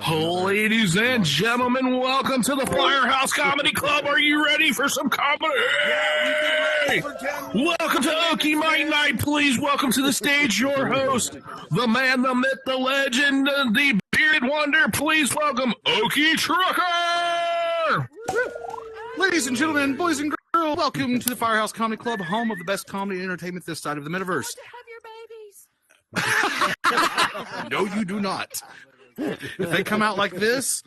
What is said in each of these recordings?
Ladies and gentlemen, welcome to the Firehouse Comedy Club. Are you ready for some comedy? Welcome to Okie Might Night. Please welcome to the stage your host, the man, the myth, the legend, the bearded wonder. Please welcome Okie Trucker. Ladies and gentlemen, boys and girls, welcome to the Firehouse Comedy Club, home of the best comedy and entertainment this side of the metaverse. No, you do not. If they come out like this,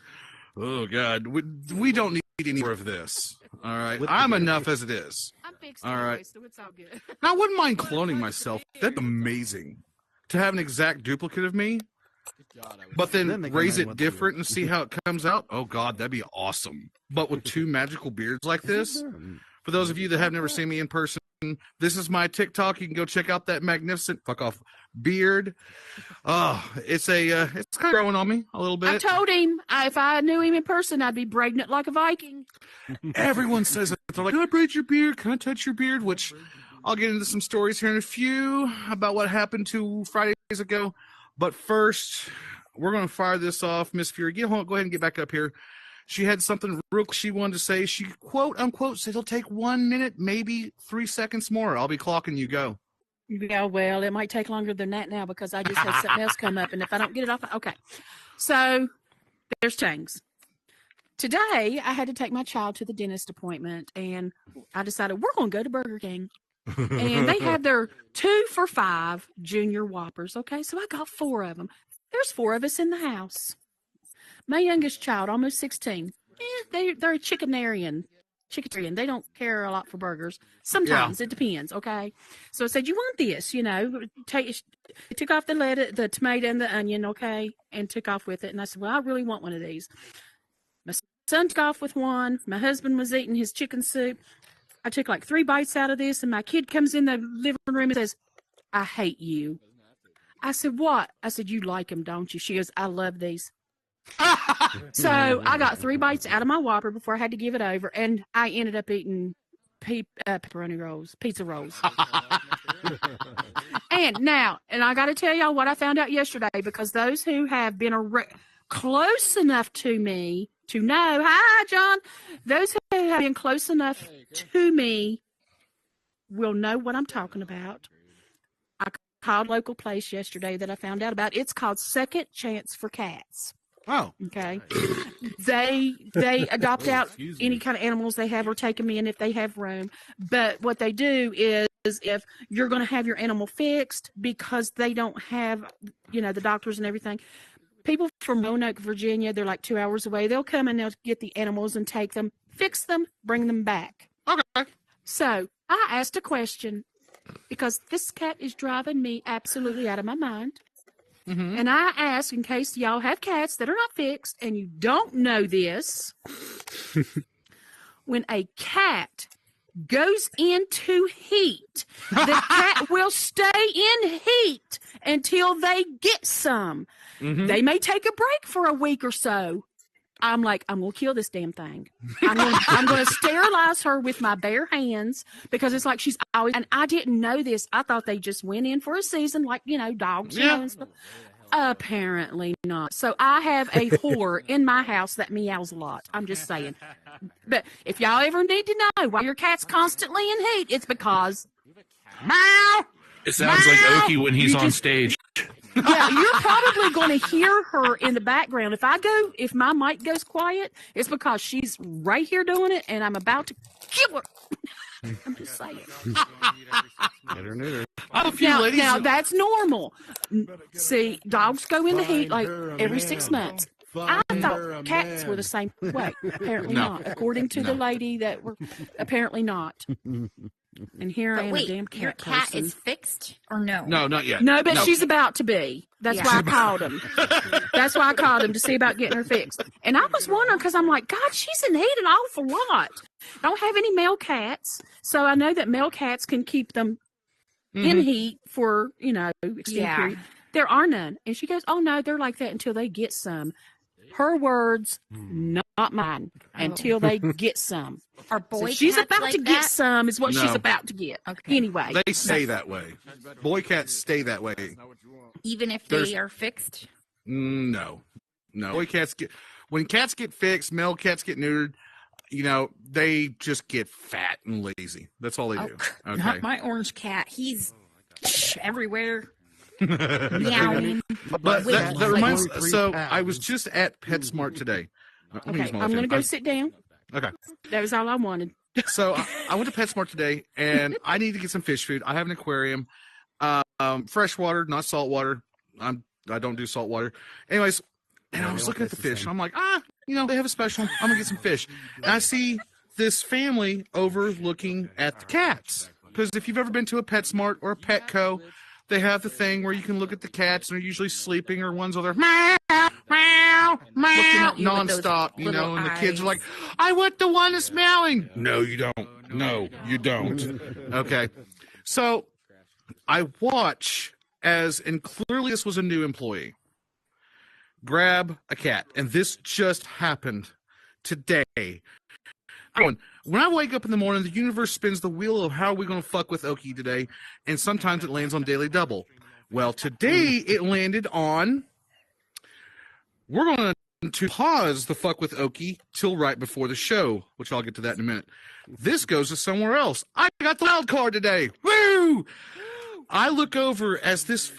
oh God, we don't need any more of this. All right, I'm enough as it is. I'm fixed all right, so it's all good. Now, I wouldn't mind cloning myself. That'd be amazing to have an exact duplicate of me, but then raise it different and see how it comes out. Oh God, that'd be awesome. But with two magical beards like this, for those of you that have never seen me in person, this is my TikTok. You can go check out that magnificent beard. It's kind of growing on me a little bit. I told him if I knew him in person, I'd be braiding it like a Viking. Everyone says it. They're like, "Can I braid your beard? Can I touch your beard?" Which I'll get into some stories here in a few about what happened 2 Fridays ago. But first, we're going to fire this off. Miss Fury, go ahead and get back up here. She had something real she wanted to say. She, quote, unquote, said it'll take 1 minute, maybe 3 seconds more. I'll be clocking you. Go. Yeah, well, it might take longer than that now because I just had something else come up. And if I don't get it off, okay. So there's things. Today, I had to take my child to the dentist appointment, and I decided we're going to go to Burger King. And they had their 2 for $5 junior Whoppers. Okay, so I got 4 of them. There's 4 of us in the house. My youngest child, almost 16, they're a chicketarian. They don't care a lot for burgers. Sometimes it depends. Okay, so I said, "You want this? You know, took off the lettuce, the tomato, and the onion. Okay, and took off with it." And I said, "Well, I really want one of these." My son took off with one. My husband was eating his chicken soup. I took like 3 bites out of this, and my kid comes in the living room and says, "I hate you." I said, "What?" I said, "You like them, don't you?" She goes, "I love these." So I got 3 bites out of my Whopper before I had to give it over, and I ended up eating pepperoni rolls, pizza rolls. And I got to tell y'all what I found out yesterday, because those who have been close enough to me to know, hi, John, those who have been close enough to me will know what I'm talking about. I called a local place yesterday that I found out about. It's called Second Chance for Cats. Oh, okay. They adopt out any kind of animals they have or take them in if they have room. But what they do is if you're going to have your animal fixed because they don't have, the doctors and everything. People from Roanoke, Virginia, they're like 2 hours away. They'll come and they'll get the animals and take them, fix them, bring them back. Okay. So I asked a question because this cat is driving me absolutely out of my mind. Mm-hmm. And I ask, in case y'all have cats that are not fixed and you don't know this, when a cat goes into heat, the cat will stay in heat until they get some. Mm-hmm. They may take a break for a week or so. I'm like, I'm going to kill this damn thing. I'm going to sterilize her with my bare hands because it's like she's always, and I didn't know this. I thought they just went in for a season like, dogs. And stuff. Apparently not. So I have a whore in my house that meows a lot. I'm just saying. But if y'all ever need to know why your cat's constantly in heat, it's because meow. It sounds like Okie when he's on stage. Yeah, you're probably going to hear her in the background. If my mic goes quiet, it's because she's right here doing it, and I'm about to kill her. I'm just saying. Now, that's normal. See, dogs go into heat like every 6 months. I thought cats were the same way. Apparently not. According to the lady that were apparently not. And here I am, a damn cat your cat is fixed or no? No, not yet. No, but she's about to be. That's why I called him. That's why I called him to see about getting her fixed. And I was wondering because I'm like, God, she's in heat an awful lot. I don't have any male cats, so I know that male cats can keep them in heat for extended period. There are none, and she goes, "Oh no, they're like that until they get some." Her words, not mine, until they get some. Are boy she's cats about like to get some is what she's about to get. Okay. Anyway. They stay that way. Boy cats stay that way. Even if they are fixed? No. No. When cats get fixed, male cats get neutered, they just get fat and lazy. That's all they do. Okay. Not my orange cat. He's everywhere. Meowing. But that reminds me. So I was just at PetSmart today. Okay, I'm going to go sit down. Okay. That was all I wanted. So I went to PetSmart today, and I need to get some fish food. I have an aquarium, fresh water, not salt water. I don't do salt water. Anyways, and I was looking at the fish, and I'm like, they have a special. I'm gonna get some fish. And I see this family over looking at the cats, because if you've ever been to a PetSmart or a Petco, they have the thing where you can look at the cats, and they're usually sleeping, or one's over there meow, meow, meow, looking nonstop, and the kids are like, I want the one that's meowing. No, you don't. No, you don't. Okay. So I watch and clearly this was a new employee, grab a cat. And this just happened today. When I wake up in the morning, the universe spins the wheel of how are we going to fuck with Oki today, and sometimes it lands on Daily Double. Well, today it landed on, we're going to pause the fuck with Oki till right before the show, which I'll get to that in a minute. This goes to somewhere else. I got the wild card today. Woo! I look over as this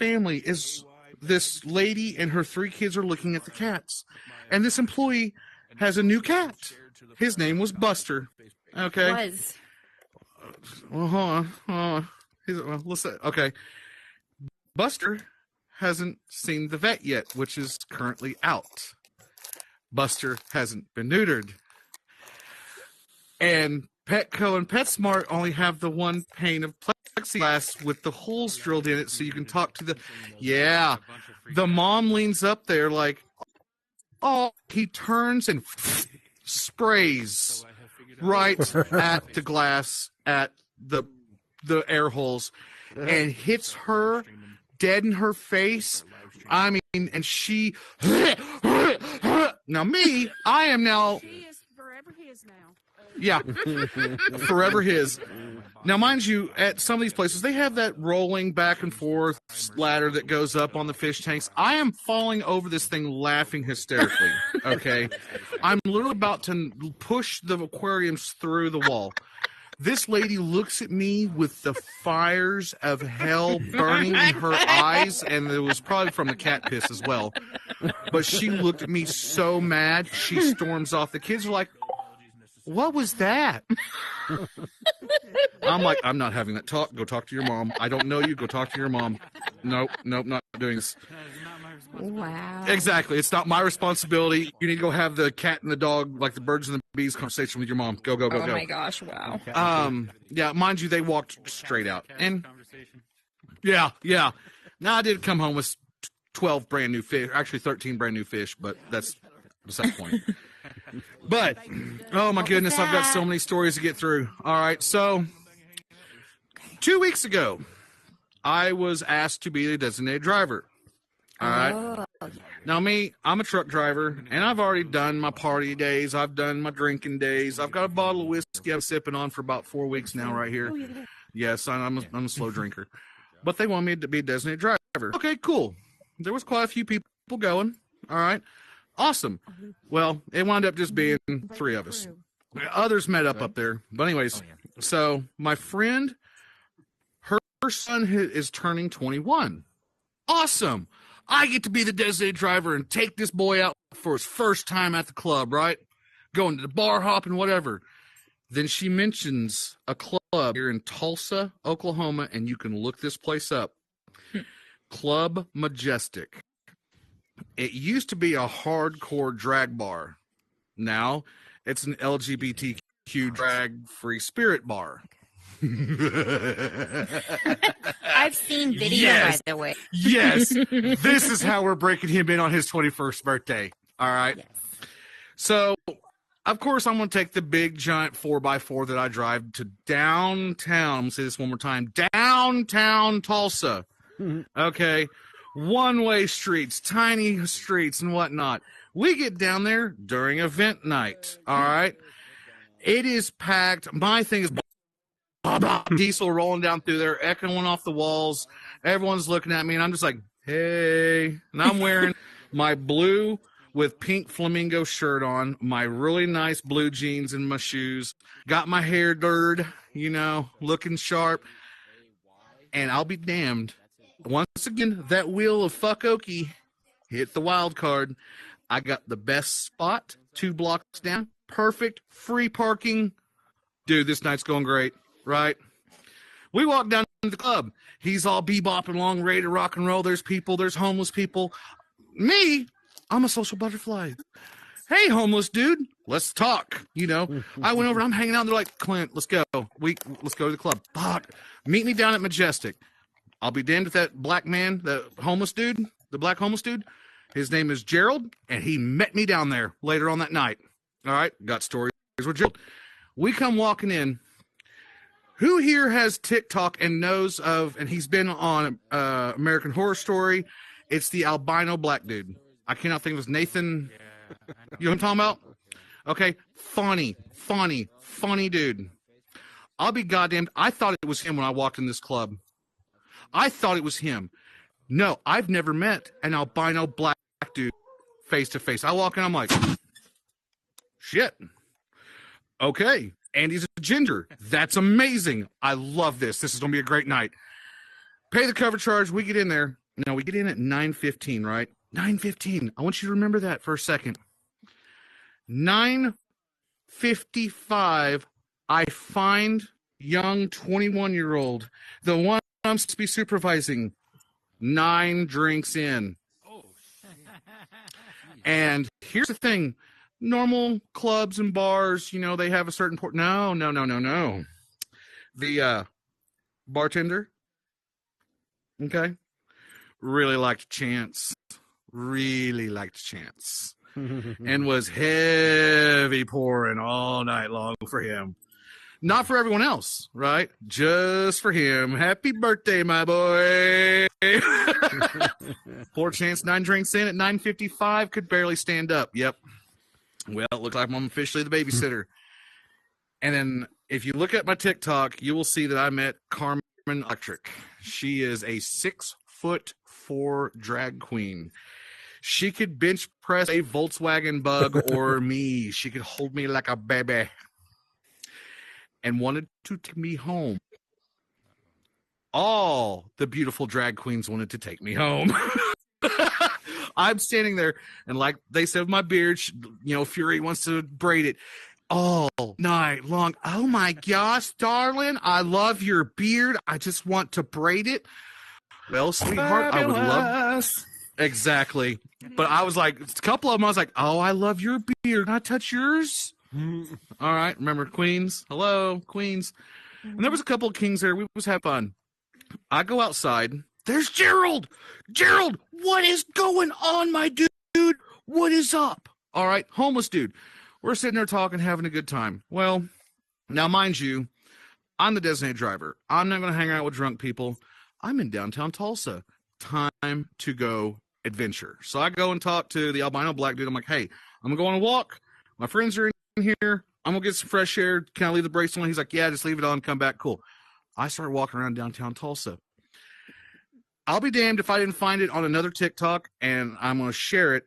lady and her 3 kids are looking at the cats. And this employee has a new cat. His name was Buster. Okay. Was. Well, hold on. Okay. Buster hasn't seen the vet yet, which is currently out. Buster hasn't been neutered. And Petco and PetSmart only have the one pane of plexiglass with the holes drilled in it so you can talk to the... Yeah. The mom leans up there like, oh, he turns and sprays right at the glass, at the air holes, and hits her dead in her face. I mean, and she... Now me, I am now... She is forever his now. Yeah, forever his. Now, mind you, at some of these places, they have that rolling back and forth ladder that goes up on the fish tanks. I am falling over this thing laughing hysterically, okay? I'm literally about to push the aquariums through the wall. This lady looks at me with the fires of hell burning in her eyes, and it was probably from the cat piss as well. But she looked at me so mad, she storms off. The kids are like, what was that? I'm like, I'm not having that talk. Go talk to your mom. I don't know you. Go talk to your mom. Nope, not doing this. Wow. Exactly. It's not my responsibility. You need to go have the cat and the dog, like the birds and the bees conversation with your mom. Go. Oh my gosh, wow. Yeah, mind you, they walked straight out. And yeah. Now I did come home with 12 brand new fish, actually 13 brand new fish, but that's beside the point. But, oh my goodness, I've got so many stories to get through. All right, so 2 weeks ago, I was asked to be the designated driver. All right. Now me, I'm a truck driver, and I've already done my party days. I've done my drinking days. I've got a bottle of whiskey I'm sipping on for about 4 weeks now right here. Yes, I'm a slow drinker. But they want me to be a designated driver. Okay, cool. There was quite a few people going. All right. Awesome. Well, it wound up just being 3 of us. Others met up there. But anyways, so my friend, her son is turning 21. Awesome. I get to be the designated driver and take this boy out for his first time at the club, right? Going to the bar hopping, whatever. Then she mentions a club here in Tulsa, Oklahoma, and you can look this place up. Club Majestic. It used to be a hardcore drag bar. Now it's an LGBTQ drag-free spirit bar. I've seen video, Yes. by the way. Yes, this is how we're breaking him in on his 21st birthday. All right. Yes. So, of course, I'm going to take the big, giant 4x4 that I drive to downtown. I'm going to say this one more time. Downtown Tulsa. Okay. One-way streets, tiny streets, and whatnot. We get down there during event night. All right. It is packed. My thing is diesel rolling down through there, echoing off the walls. Everyone's looking at me, and I'm just like, hey. And I'm wearing my blue with pink flamingo shirt on, my really nice blue jeans and my shoes, got my hair dirted, you know, looking sharp. And I'll be damned. Once again, that wheel of fuck Okie hit the wild card. I got the best spot, 2 blocks down, perfect, free parking. Dude, this night's going great, right? We walk down to the club. He's all bebopping along, ready to rock and roll. There's people, there's homeless people. Me, I'm a social butterfly. Hey, homeless dude, let's talk. You know, I went over, I'm hanging out, and they're like, Clint, let's go. Let's go to the club. Fuck. Meet me down at Majestic. I'll be damned if that black man, the homeless dude, the black homeless dude, his name is Gerald, and he met me down there later on that night. All right, got stories with Gerald. We come walking in. Who here has TikTok and knows of, and he's been on American Horror Story, it's the albino black dude. I cannot think of his Nathan. You know what I'm talking about? Okay, funny dude. I'll be goddamned. I thought it was him when I walked in this club. I thought it was him. No, I've never met an albino black dude face to face. I walk in, I'm like, shit. Okay, Andy's a ginger. That's amazing. I love this. This is going to be a great night. Pay the cover charge. We get in there. Now, we get in at 9:15, right? 9:15. I want you to remember that for a second. 9:55, I find young 21-year-old, the one I'm supposed to be supervising, 9 drinks in. And here's the thing. Normal clubs and bars, you know, they have a certain No. The bartender, okay, really liked Chance. And was heavy pouring all night long for him. Not for everyone else, right? Just for him. Happy birthday, my boy. Poor Chance, 9 drinks in at 9:55, could barely stand up. Yep. Well, it looks like I'm officially the babysitter. And then if you look at my TikTok, you will see that I met Carmen Electric. She is a 6'4" drag queen. She could bench press a Volkswagen Bug or me. She could hold me like a baby. And wanted to take me home. All the beautiful drag queens wanted to take me home. I'm standing there, and like they said with my beard, you know, Fury wants to braid it all night long. Oh my gosh, darling, I love your beard. I just want to braid it. Well, sweetheart, I would love... Exactly. But I was like, a couple of them, I was like, oh, I love your beard. Can I touch yours? All right. Remember Queens? Hello, Queens. And there was a couple of kings there. We was having fun. I go outside. There's Gerald. Gerald, what is going on, my dude? What is up? All right. Homeless dude. We're sitting there talking, having a good time. Well, now, mind you, I'm the designated driver. I'm not going to hang out with drunk people. I'm in downtown Tulsa. Time to go adventure. So I go and talk to the albino black dude. I'm like, hey, I'm going to go on a walk. My friends are in here. I'm going to get some fresh air. Can I leave the brakes on? He's like, yeah, just leave it on. Come back. Cool. I started walking around downtown Tulsa. I'll be damned if I didn't find it on another TikTok, and I'm going to share it.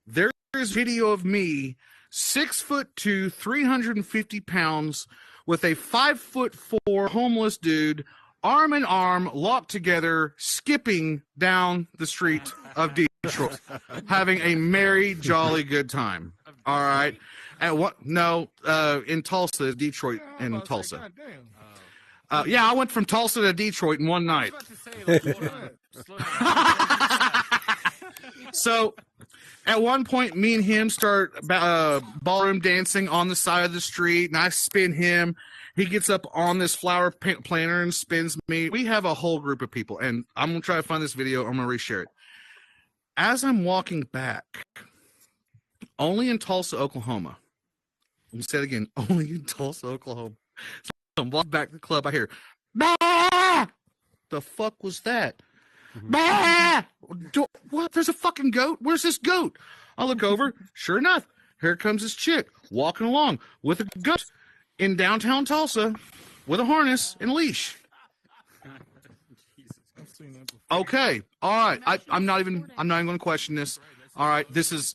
There is video of me, 6'2", 350 pounds, with a 5'4" homeless dude, arm in arm, locked together, skipping down the street of Detroit, having a merry, jolly good time. All right. At what? No, in Tulsa, Detroit, in Tulsa. Yeah, I went from Tulsa to Detroit in one night. So, at one point, me and him start ballroom dancing on the side of the street, and I spin him. He gets up on this flower planter and spins me. We have a whole group of people, and I'm going to try to find this video. I'm going to reshare it. As I'm walking back, only in Tulsa, Oklahoma. Let me say it again. Only in Tulsa, Oklahoma. So I'm walking back to the club. I hear, bah! The fuck was that? Bah! What? There's a fucking goat? Where's this goat? I look over. Sure enough, here comes this chick walking along with a goat in downtown Tulsa with a harness and leash. Okay. All right. I'm not even going to question this. All right, this is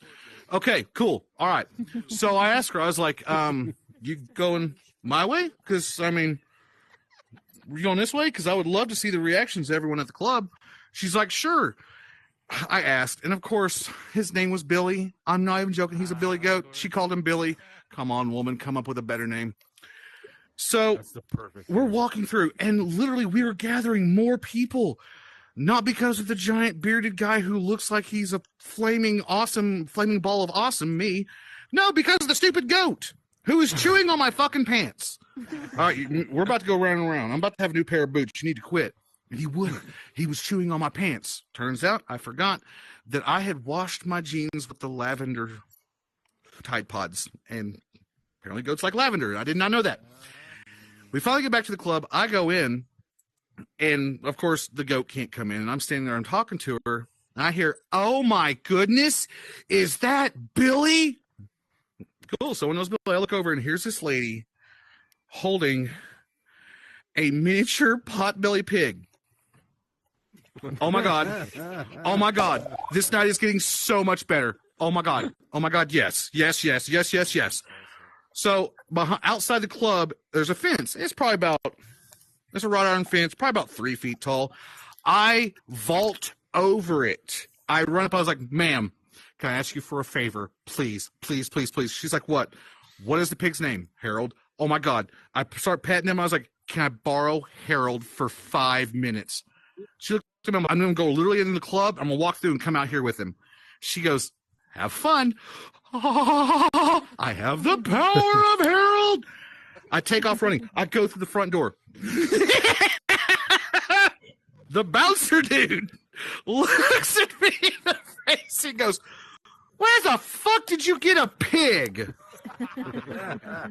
okay, cool. All right. So I asked her, I was like, you going my way? Because, I mean, you going this way? Because I would love to see the reactions of everyone at the club. She's like, sure. I asked, and of course, his name was Billy. I'm not even joking. He's a Billy Goat. She called him Billy. Come on, woman, come up with a better name. So we're walking through, and literally we were gathering more people. Not because of the giant bearded guy who looks like he's a flaming ball of awesome, me. No, because of the stupid goat who is chewing on my fucking pants. All right, we're about to go round and round. I'm about to have a new pair of boots. You need to quit. And he wouldn't. He was chewing on my pants. Turns out I forgot that I had washed my jeans with the lavender Tide Pods. And apparently goats like lavender. I did not know that. We finally get back to the club. I go in. And, of course, the goat can't come in. And I'm standing there. I'm talking to her. And I hear, oh, my goodness. Is that Billy? Cool. So when it was Billy, I look over, and here's this lady holding a miniature potbelly pig. Oh, my God. Oh, my God. This night is getting so much better. Oh, my God. Oh, my God. Yes. Yes, yes, yes, yes, yes. So outside the club, there's a fence. It's probably about... There's a wrought iron fence, probably about 3 feet tall. I vault over it. I run up. I was like, ma'am, can I ask you for a favor? Please, please, please, please. She's like, what? What is the pig's name? Harold. Oh, my God. I start petting him. I was like, can I borrow Harold for 5 minutes? She looked at me. I'm going to go literally into the club. I'm going to walk through and come out here with him. She goes, have fun. Oh, I have the power of Harold. I take off running. I go through the front door. The bouncer dude looks at me in the face and goes, where the fuck did you get a pig?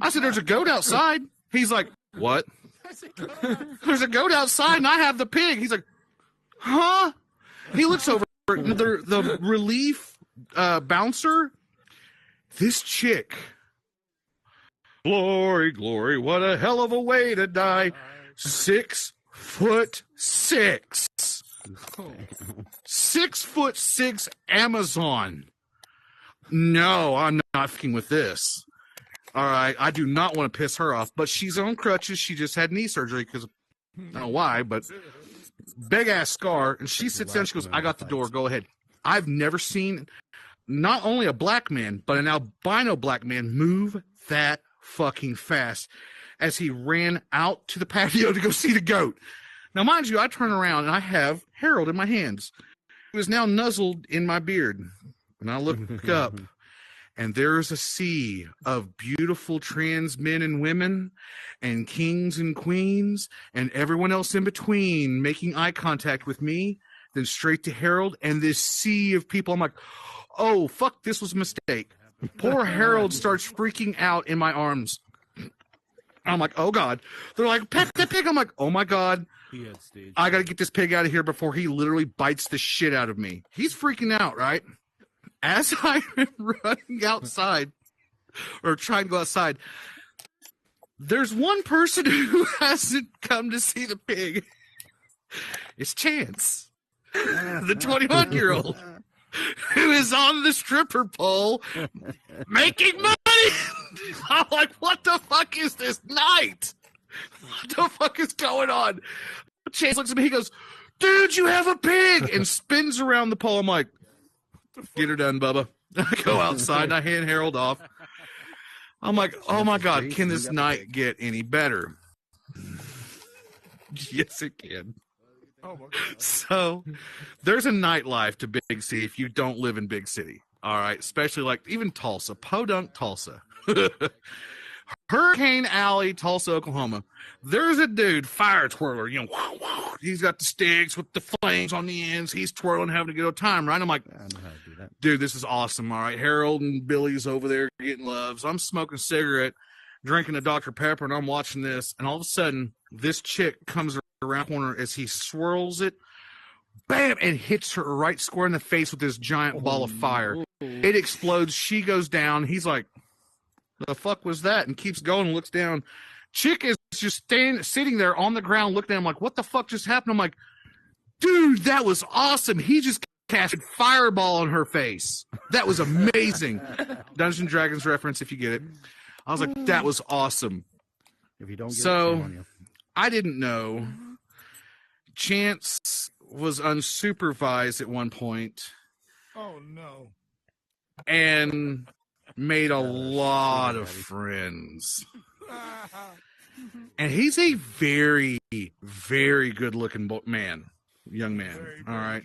I said, there's a goat outside. He's like, what? There's a goat outside and I have the pig. He's like, huh? He looks over the relief bouncer. This chick. Glory, glory, what a hell of a way to die. 6'6". 6'6" Amazon. No, I'm not fucking with this. All right, I do not want to piss her off, but she's on crutches. She just had knee surgery because I don't know why, but big ass scar. And she sits down. She goes, I got the door. Go ahead. I've never seen not only a black man, but an albino black man move that fucking fast as he ran out to the patio to go see the goat. Now, mind you, I turn around and I have Harold in my hands. He was now nuzzled in my beard. And I look up, and there is a sea of beautiful trans men and women and kings and queens and everyone else in between making eye contact with me, then straight to Harold, and this sea of people. I'm like, oh, fuck, this was a mistake. Poor Harold starts freaking out in my arms. I'm like, oh, God. They're like, pet the pig. I'm like, oh, my God. I got to get this pig out of here before he literally bites the shit out of me. He's freaking out, right? As I'm running outside, or trying to go outside, there's one person who hasn't come to see the pig. It's Chance, the 21-year-old. Who is on the stripper pole making money. I'm like, what the fuck is this night? What the fuck is going on? Chase looks at me. He goes, dude, you have a pig. And spins around the pole. I'm like, get her done, Bubba. I go outside and I hand Harold off. I'm like, oh my God, can this night get any better? Yes, it can. So there's a nightlife to Big City if you don't live in Big City. All right. Especially like even Tulsa, Podunk, Tulsa, Hurricane Alley, Tulsa, Oklahoma. There's a dude, fire twirler, you know, he's got the sticks with the flames on the ends. He's twirling, having a good old time, right? I'm like, I know how to do that. Dude, this is awesome. All right. Harold and Billy's over there getting loves. I'm smoking a cigarette, drinking a Dr. Pepper, and I'm watching this. And all of a sudden, this chick comes around the corner as he swirls it, bam, and hits her right square in the face with this giant ball of fire. It explodes. She goes down. He's like, the fuck was that? And keeps going and looks down. Chick is just sitting there on the ground looking at him like, what the fuck just happened? I'm like, dude, that was awesome. He just casted fireball on her face. That was amazing. Dungeons and Dragons reference, if you get it. I was like, that was awesome. If you don't get So, it, shame on you. I didn't know. Chance was unsupervised at one point. Oh no. And made a lot of friends. And he's a very, very good looking man. Young man. All right.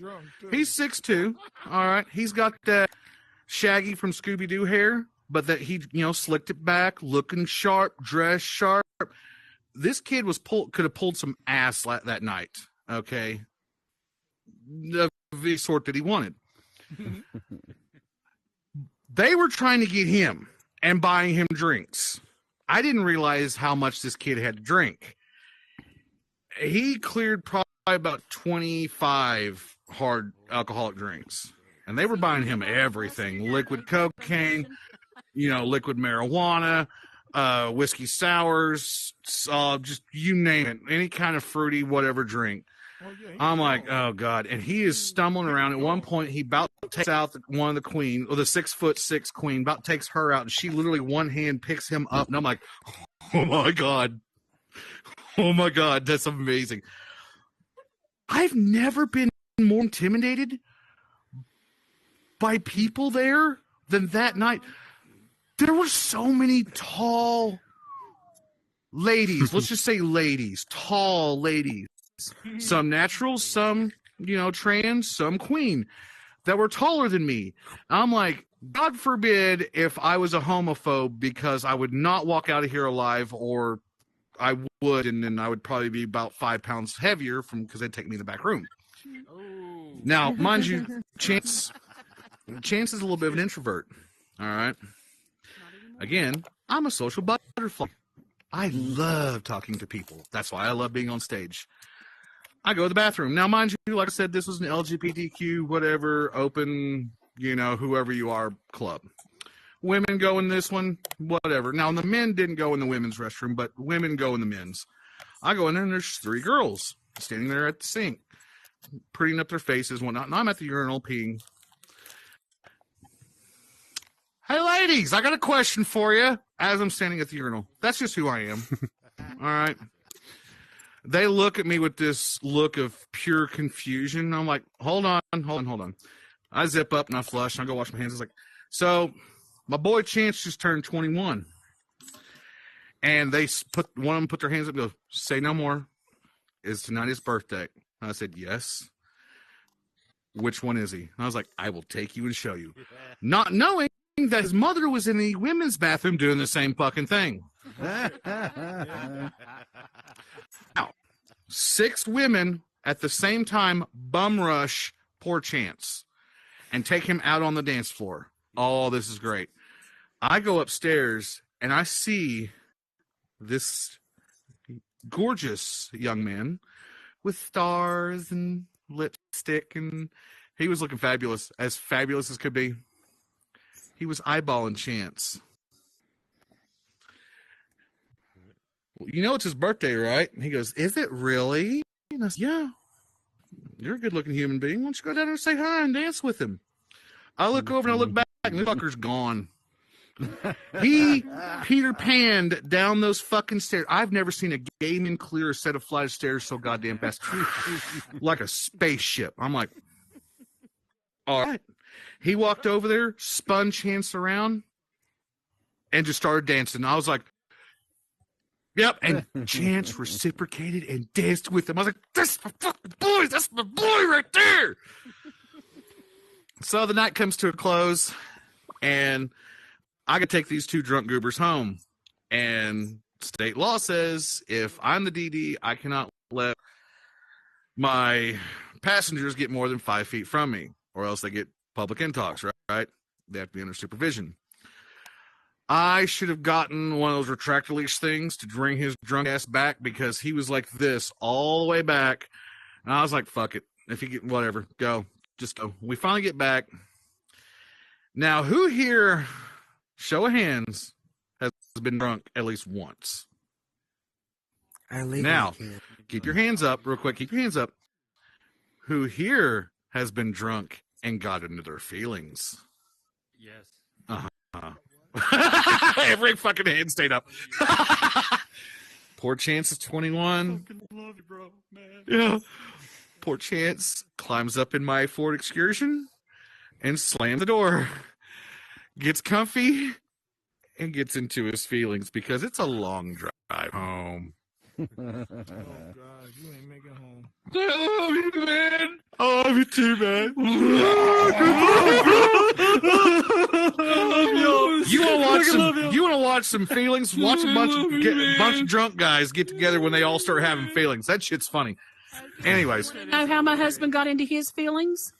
He's 6'2". All right. He's got that Shaggy from Scooby-Doo hair, but that he, slicked it back, looking sharp, dressed sharp. This kid could have pulled some ass that night. Okay. The sort that he wanted. They were trying to get him and buying him drinks. I didn't realize how much this kid had to drink. He cleared probably about 25 hard alcoholic drinks. And they were buying him everything. Liquid cocaine, liquid marijuana, whiskey sours, just you name it. Any kind of fruity, whatever drink. I'm like, oh, God. And he is stumbling around. At one point, he about takes out one of the queen, or the 6'6" queen, about takes her out. And she literally one hand picks him up. And I'm like, oh, my God. Oh, my God. That's amazing. I've never been more intimidated by people there than that night. There were so many tall ladies. Let's just say ladies. Tall ladies. Some natural, some, trans, some queen that were taller than me. I'm like, God forbid if I was a homophobe, because I would not walk out of here alive, or I would, and then I would probably be about 5 pounds heavier because they'd take me in the back room. Now, mind you, Chance is a little bit of an introvert. All right. Again, I'm a social butterfly. I love talking to people. That's why I love being on stage. I go to the bathroom. Now, mind you, like I said, this was an LGBTQ, whatever, open, whoever you are club. Women go in this one, whatever. Now, the men didn't go in the women's restroom, but women go in the men's. I go in there, and there's 3 girls standing there at the sink, prettying up their faces, whatnot. And I'm at the urinal peeing. Hey, ladies, I got a question for you. As I'm standing at the urinal. That's just who I am. All right. They look at me with this look of pure confusion. I'm like, hold on. I zip up and I flush and I go wash my hands. It's like, so my boy Chance just turned 21. And one of them put their hands up and go, say no more. Is tonight his birthday? And I said, yes. Which one is he? And I was like, I will take you and show you. Not knowing that his mother was in the women's bathroom doing the same fucking thing. Now, 6 women at the same time bum rush poor Chance and take him out on the dance floor. Oh, this is great. I go upstairs and I see this gorgeous young man with stars and lipstick, and he was looking fabulous as could be. He was eyeballing Chance. Well, it's his birthday, right? And he goes, is it really? And I said, yeah. You're a good-looking human being. Why don't you go down there and say hi and dance with him? I look over and I look back, and the fucker's gone. He Peter Panned down those fucking stairs. I've never seen a gay man clear a set of flight of stairs so goddamn fast. Like a spaceship. I'm like, all right. He walked over there, spun Chance around, and just started dancing. I was like, yep. And Chance reciprocated and danced with him. I was like, that's my fucking boy. That's my boy right there. So the night comes to a close, and I could take these 2 drunk goobers home. And state law says if I'm the DD, I cannot let my passengers get more than 5 feet from me, or else they get public intox, right? They have to be under supervision. I should have gotten one of those retractor leash things to bring his drunk ass back, because he was like this all the way back. And I was like, fuck it. If you get whatever, go. Just go. We finally get back. Now, who here, show of hands, has been drunk at least once? Now, keep your hands up real quick. Keep your hands up. Who here has been drunk and got into their feelings. Yes. Every fucking hand stayed up. Poor Chance is 21. Love you, bro, man. Yeah. Poor Chance climbs up in my Ford Excursion and slams the door. Gets comfy and gets into his feelings because it's a long drive home. Oh God, you ain't making home. I love you, man. I love you too, man. You want to watch some feelings? Watch a bunch of drunk guys get together when they all start having feelings. That shit's funny. Anyways, Know how my husband got into his feelings?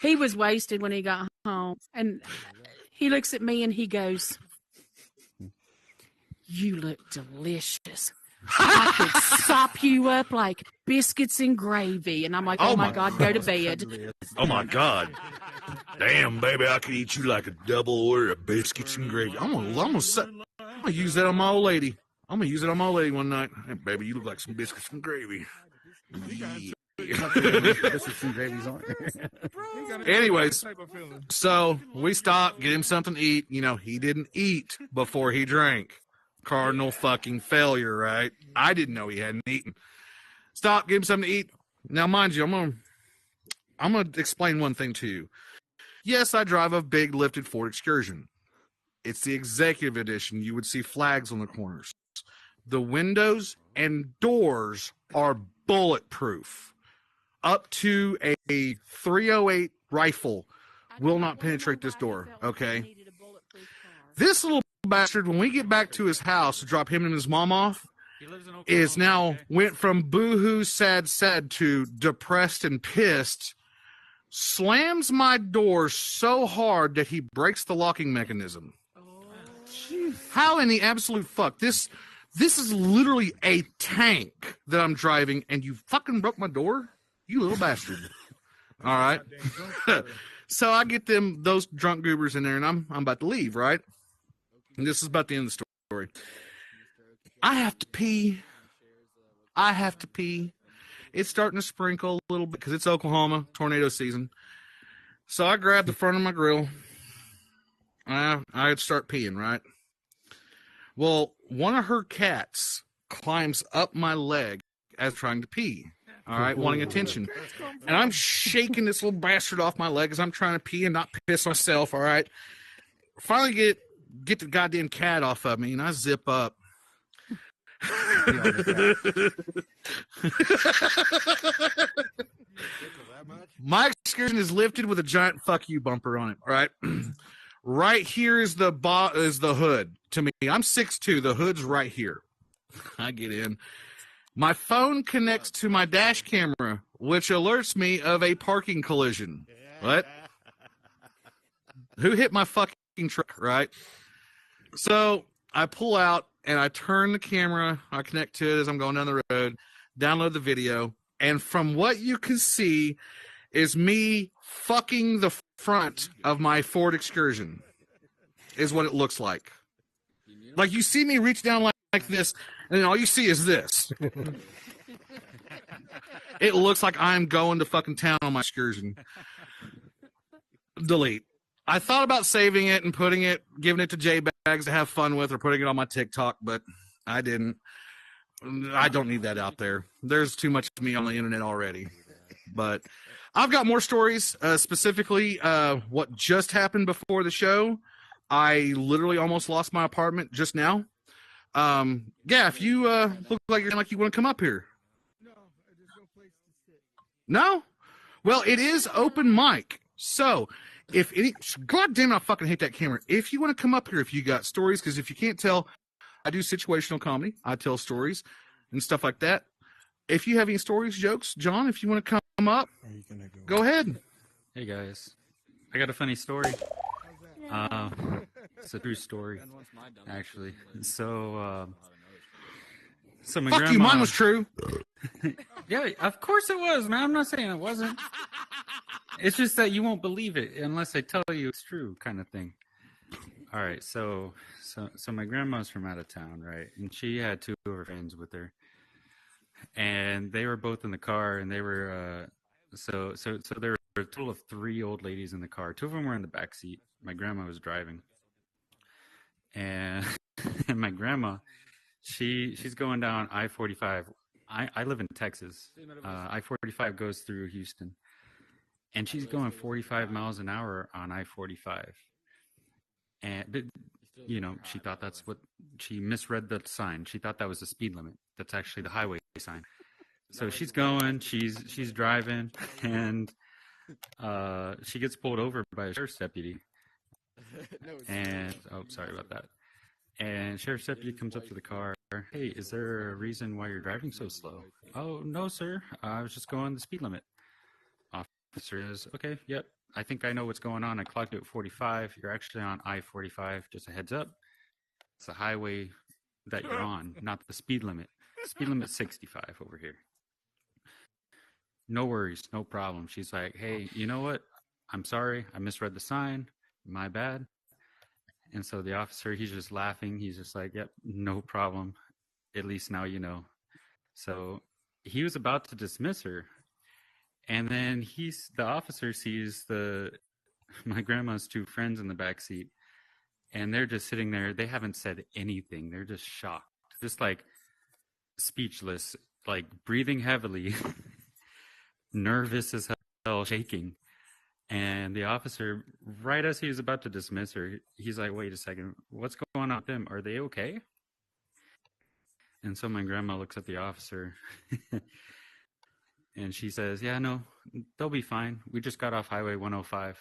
He was wasted when he got home, and he looks at me and he goes, "You look delicious. I could sop you up like biscuits and gravy." And I'm like, oh my God, go to bed. Oh my God. Damn, baby, I could eat you like a double order of biscuits and gravy. I'm gonna use that on my old lady. I'm gonna use it on my old lady one night. Hey, baby, you look like some biscuits and gravy. Anyways, so we stopped, get him something to eat. You know, he didn't eat before he drank. Cardinal fucking failure, right? I didn't know he hadn't eaten. Stop, give him something to eat. Now, mind you, I'm gonna explain one thing to you. Yes, I drive a big lifted Ford Excursion. It's the executive edition. You would see flags on the corners. The windows and doors are bulletproof. Up to a 308 rifle will not penetrate this door, okay? This little bastard, when we get back to his house to drop him and his mom off, is now went from boohoo, sad to depressed and pissed, slams my door so hard that he breaks the locking mechanism. How in the absolute fuck? This is literally a tank that I'm driving, and you fucking broke my door? You little bastard. All right. So I get those drunk goobers in there, and I'm about to leave, right? And this is about the end of the story. I have to pee. It's starting to sprinkle a little bit because it's Oklahoma, tornado season. So I grab the front of my grill. I'd start peeing, right? Well, one of her cats climbs up my leg as trying to pee. All right, wanting attention. And I'm shaking this little bastard off my leg as I'm trying to pee and not piss myself, all right? Finally get the goddamn cat off of me, and I zip up. My excursion is lifted with a giant fuck you bumper on it, all right? Right here is the hood to me. I'm 6'2", the hood's right here. I get in. My phone connects to my dash camera, which alerts me of a parking collision. What? Who hit my fucking truck, right? So I pull out and I turn the camera. I connect to it as I'm going down the road, download the video. And from what you can see is me fucking the front of my Ford Excursion is what it looks like. Like you see me reach down like this, and then all you see is this. It looks like I'm going to fucking town on my excursion. Delete. I thought about saving it and giving it to J-Bags to have fun with or putting it on my TikTok, but I didn't. I don't need that out there. There's too much of me on the internet already. But I've got more stories, specifically what just happened before the show. I literally almost lost my apartment just now. Yeah, if you look like you want to come up here. No, there's no place to sit. No? Well, it is open mic. So, God damn it, I fucking hate that camera. If you want to come up here, if you got stories, because if you can't tell, I do situational comedy. I tell stories and stuff like that. If you have any stories, jokes, John, if you want to come up, go ahead. Hey, guys. I got a funny story. It's a true story, actually. So my Fuck grandma... you, mine was true. Yeah, of course it was, man. I'm not saying it wasn't. It's just that you won't believe it unless I tell you it's true, kind of thing. All right, so my grandma's from out of town, right? And she had two of her friends with her, and they were both in the car, and they were so they were a total of 3 old ladies in the car. 2 of them were in the back seat. My grandma was driving. And, and my grandma, she's going down I-45. I live in Texas. I-45 goes through Houston. And she's going 45 miles an hour on I-45. And, you know, she thought that's what, she misread the sign. She thought that was the speed limit. That's actually the highway sign. So she's going, she's driving, and she gets pulled over by a sheriff's deputy. And, oh, sorry about that. And sheriff's deputy comes up to the car. Hey, is there a reason why you're driving so slow? Oh, no, sir. I was just going the speed limit. Officer is, okay, yep. I think I know what's going on. I clocked it at 45. You're actually on I-45. Just a heads up. It's the highway that you're on, not the speed limit. Speed limit 65 over here. No worries, no problem. She's like, hey, you know what? I'm sorry. I misread the sign. My bad. And so the officer, he's just laughing. He's just like, yep, no problem. At least now you know. So he was about to dismiss her. And then the officer sees my grandma's 2 friends in the back seat. And they're just sitting there. They haven't said anything. They're just shocked. Just like speechless, like breathing heavily, nervous as hell, shaking. And the officer, right as he was about to dismiss her, he's like, wait a second, what's going on with them? Are they okay? And so my grandma looks at the officer and she says, yeah, no, they'll be fine. We just got off Highway 105.